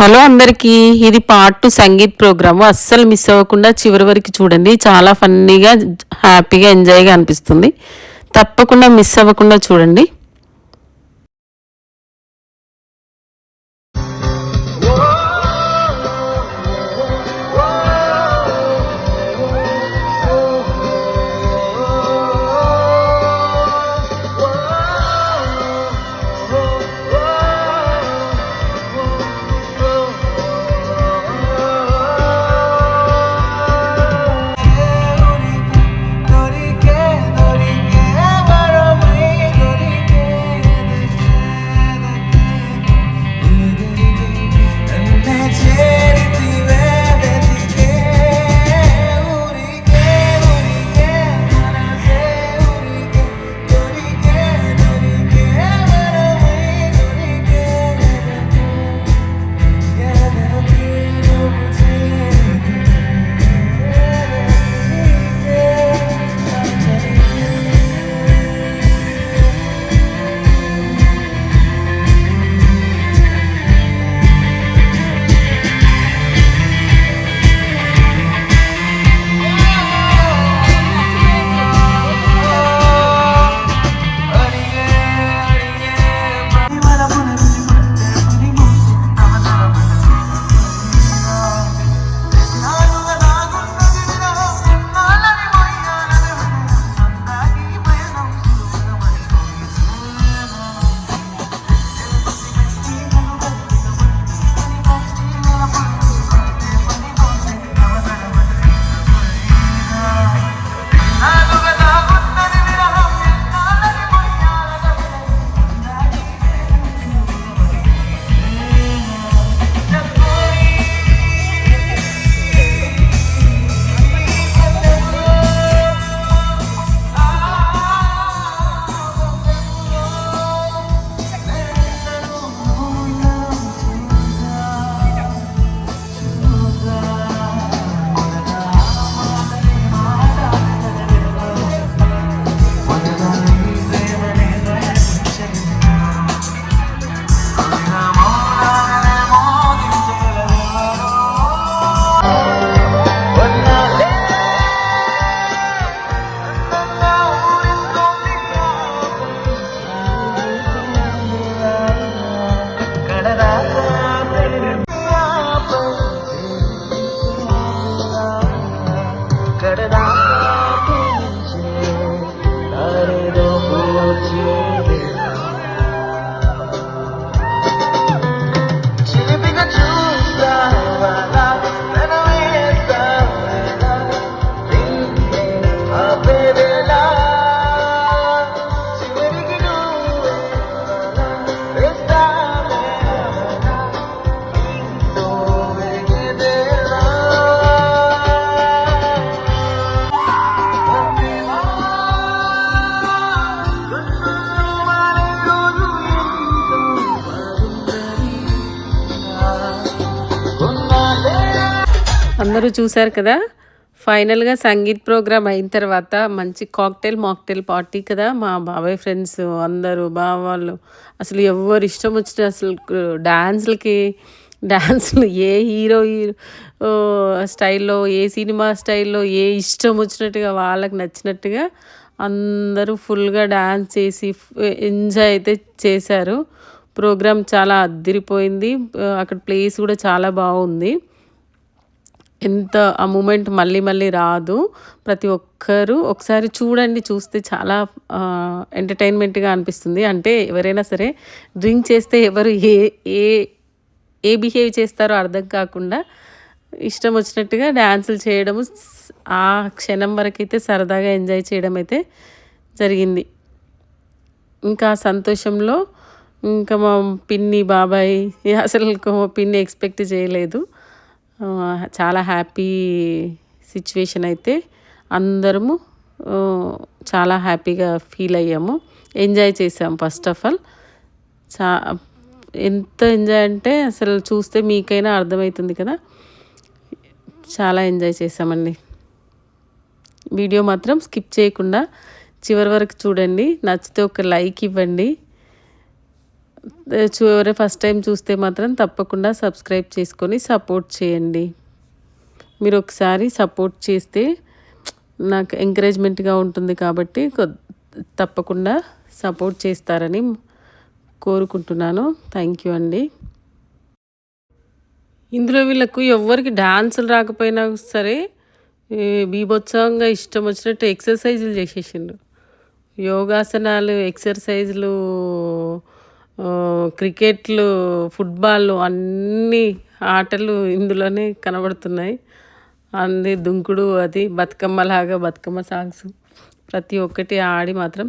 Hello అందరికీ, ఇది part 2 sangeet programme. అస్సలు మిస్ అవ్వకుండా చివరి వరకు చూడండి. చాలా ఫన్నీగా, హ్యాపీగా, ఎంజాయ్గా అనిపిస్తుంది. తప్పకుండా మిస్ అవ్వకుండా చూడండి. అందరూ చూశారు కదా, ఫైనల్గా సంగీత్ ప్రోగ్రామ్ అయిన తర్వాత మంచి మాక్టైల్ పార్టీ కదా. మా బాబాయ్ ఫ్రెండ్స్ అందరూ బావాళ్ళు అసలు ఎవరు ఇష్టం వచ్చిన అసలు డాన్సులు ఏ హీరో స్టైల్లో, ఏ సినిమా స్టైల్లో, ఏ ఇష్టం వచ్చినట్టుగా వాళ్ళకి నచ్చినట్టుగా అందరూ ఫుల్గా డాన్స్ చేసి ఎంజాయ్ అయితే చేశారు. ప్రోగ్రామ్ చాలా అద్దిరిపోయింది. అక్కడ ప్లేస్ కూడా చాలా బాగుంది. ఆ మూమెంట్ మళ్ళీ మళ్ళీ రాదు. ప్రతి ఒక్కరూ ఒకసారి చూడండి. చూస్తే చాలా ఎంటర్టైన్మెంట్గా అనిపిస్తుంది. అంటే ఎవరైనా సరే డ్రింక్ చేస్తే ఎవరు ఏ ఏ ఏ బిహేవ్ చేస్తారో అర్థం కాకుండా ఇష్టం వచ్చినట్టుగా డ్యాన్సులు చేయడము, ఆ క్షణం వరకైతే సరదాగా ఎంజాయ్ చేయడం అయితే జరిగింది. ఇంకా సంతోషంలో ఇంకా మా పిన్ని బాబాయ్ అసలు మా పిన్ని ఎక్స్పెక్ట్ చేయలేదు. చాలా హ్యాపీ సిచ్యువేషన్ అయితే అందరము చాలా హ్యాపీగా ఫీల్ అయ్యాము. ఎంజాయ్ చేసాము. ఫస్ట్ ఆఫ్ ఆల్ ఎంత ఎంజాయ్ అంటే అసలు చూస్తే మీకైనా అర్థమవుతుంది కదా. చాలా ఎంజాయ్ చేసామండి. వీడియో మాత్రం స్కిప్ చేయకుండా చివరి వరకు చూడండి. నచ్చితే ఒక లైక్ ఇవ్వండి. ఎవరైనా ఫస్ట్ టైం చూస్తే మాత్రం తప్పకుండా సబ్స్క్రైబ్ చేసుకొని సపోర్ట్ చేయండి. మీరు ఒకసారి సపోర్ట్ చేస్తే నాకు ఎంకరేజ్మెంట్గా ఉంటుంది కాబట్టి తప్పకుండా సపోర్ట్ చేస్తారని కోరుకుంటున్నాను. థ్యాంక్ యూ అండి. ఇందులో వీళ్ళకు ఎవ్వరికి డాన్సులు రాకపోయినా సరే బీభత్సంగా ఇష్టం వచ్చినట్టు ఎక్సర్సైజులు చేసేసిండ్రు. యోగాసనాలు, ఎక్సర్సైజులు, క్రికెట్లు, ఫుట్బాల్ అన్ని ఆటలు ఇందులోనే కనబడుతున్నాయి. అన్ని దుంకుడు, అది బతుకమ్మలాగా బతుకమ్మ సాంగ్స్ ప్రతి ఒక్కటి ఆడి మాత్రం